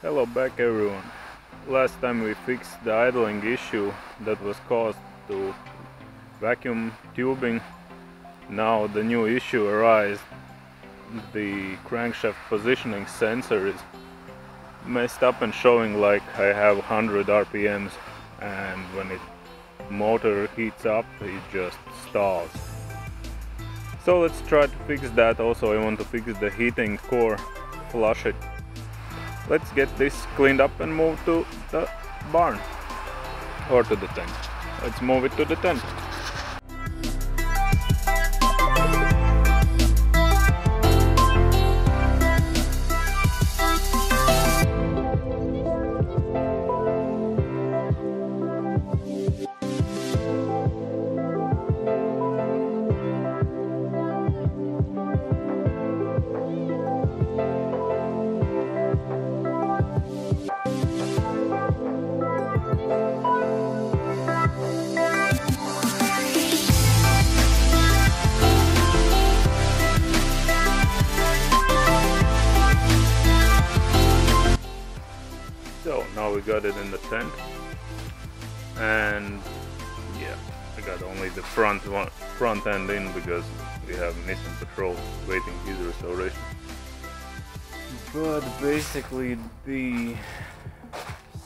Hello back everyone. Last time we fixed the idling issue that was caused to vacuum tubing. Now the new issue arises. The crankshaft positioning sensor is messed up and showing like I have 100 RPMs, and when it motor heats up it just stalls. So let's try to fix that. Also I want to fix the heating core, flush it. Let's get this cleaned up and move to the barn or to the tent. Let's move it to the tent. So now we got it in the tent, and yeah, I got only the front end in because we have Nissan Patrol waiting his restoration. But basically the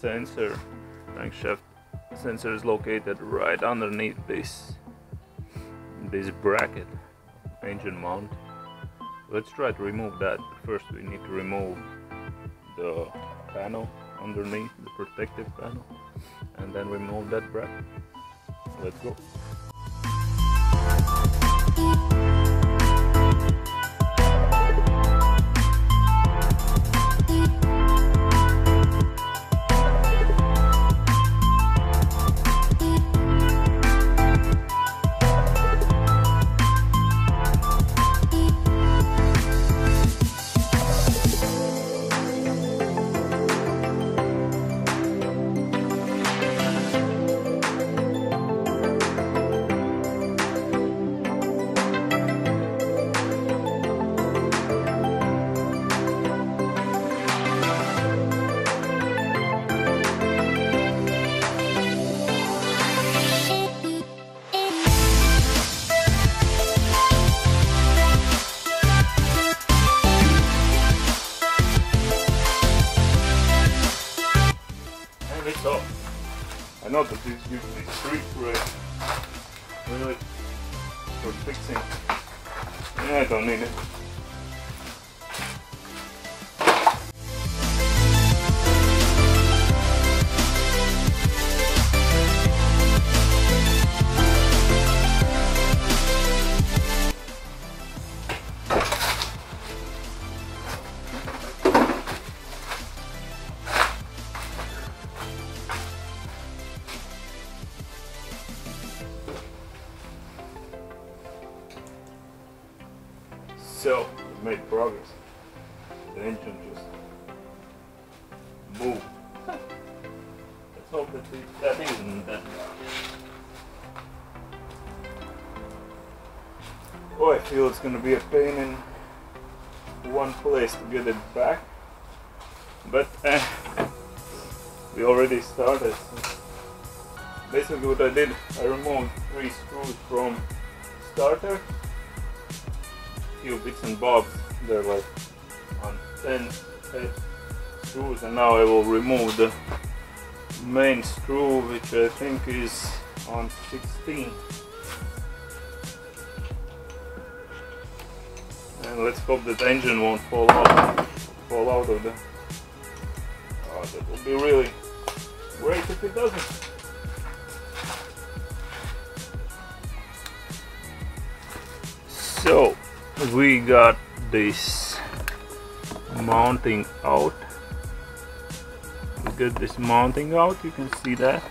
sensor, crankshaft sensor, is located right underneath this bracket, engine mount. Let's try to remove that. First we need to remove the panel underneath, the protective panel, and then remove that bracket. Let's go. So, I know that this usually street thread really for fixing. Yeah, I don't need it. So, we made progress. The engine just moved. Let's hope that isn't that bad. Oh, I feel it's gonna be a pain in one place to get it back. But we already started. So basically what I did, I removed 3 screws from starter. Few bits and bobs, they're like on 10 head screws, and now I will remove the main screw, which I think is on 16. And let's hope that the engine won't fall out of the. Oh, that would be really great if it doesn't. So we got this mounting out. We got this mounting out, you can see that.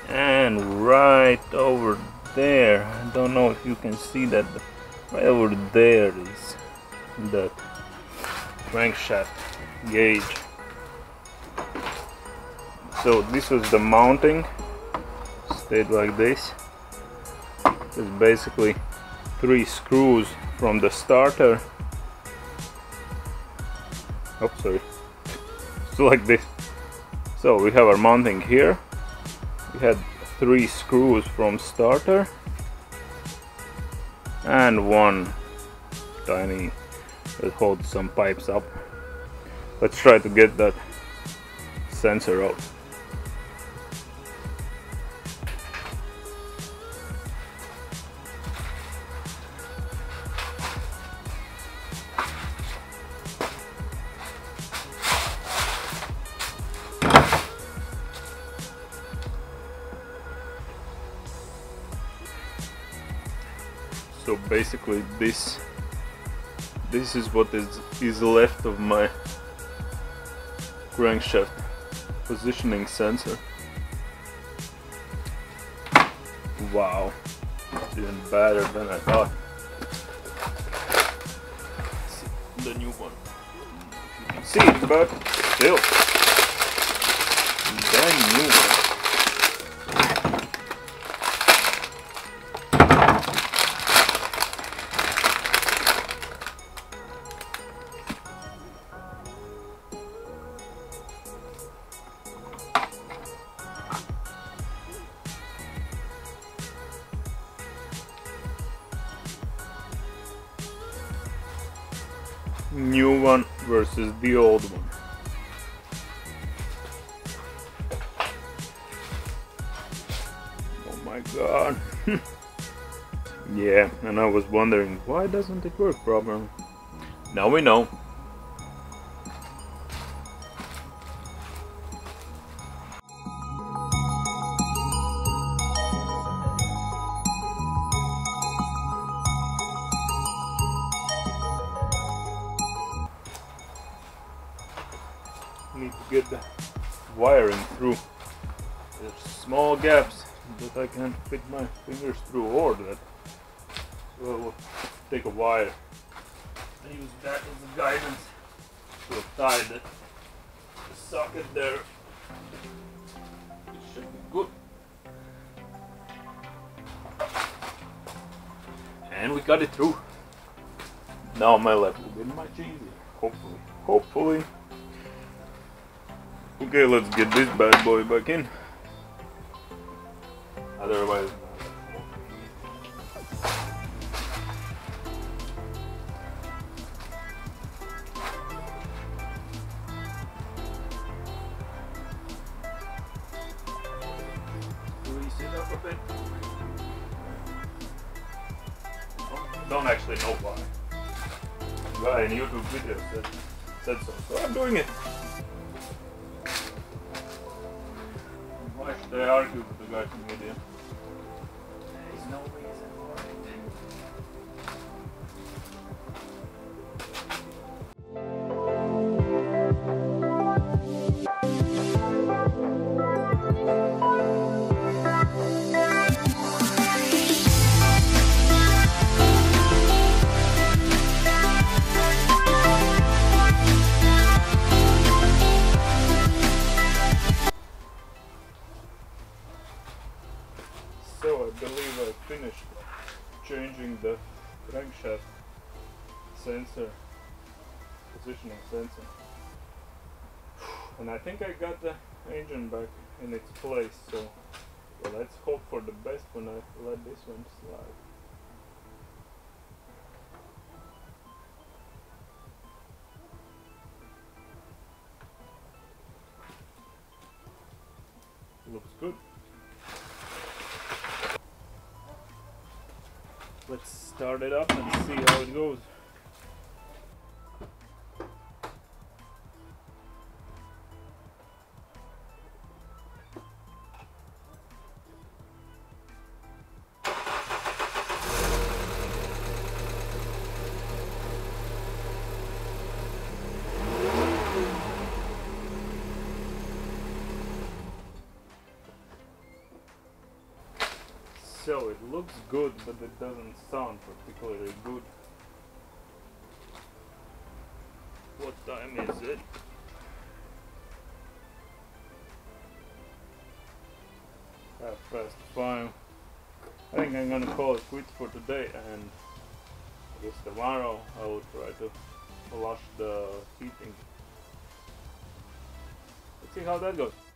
And right over there, I don't know if you can see that, but right over there is the crankshaft gauge. So this was the mounting, stayed like this. It's basically 3 screws from the starter. Oh, sorry. looks like this. So we have our mounting here. We had 3 screws from starter and 1 tiny that holds some pipes up. Let's try to get that sensor out. So basically this is what is left of my crankshaft positioning sensor. Wow, it's even better than I thought. The new one. You can see it, but still, brand new one. New one versus the old one. Oh my god. Yeah, and I was wondering why doesn't it work properly. Now we know. Need to get the wiring through. There's small gaps that I can't fit my fingers through, or that will take a wire. I use that as a guidance to tie the socket there. It should be good. And we got it through. Now my life will be much easier. Hopefully. Okay, let's get this bad boy back in. Otherwise, grease it up a bit. Don't actually know why. A guy in YouTube video said so I'm doing it. Why should I argue with the guy from media? There's no reason for it. So I believe I finished changing the crankshaft sensor, positioning sensor, and I think I got the engine back in its place, so well, let's hope for the best when I let this one slide. Looks good. Let's start it up and see how it goes. So it looks good, but it doesn't sound particularly good. What time is it? £5:30. I think I'm gonna call it quits for today, and I guess tomorrow I will try to flush the heating. see how that goes.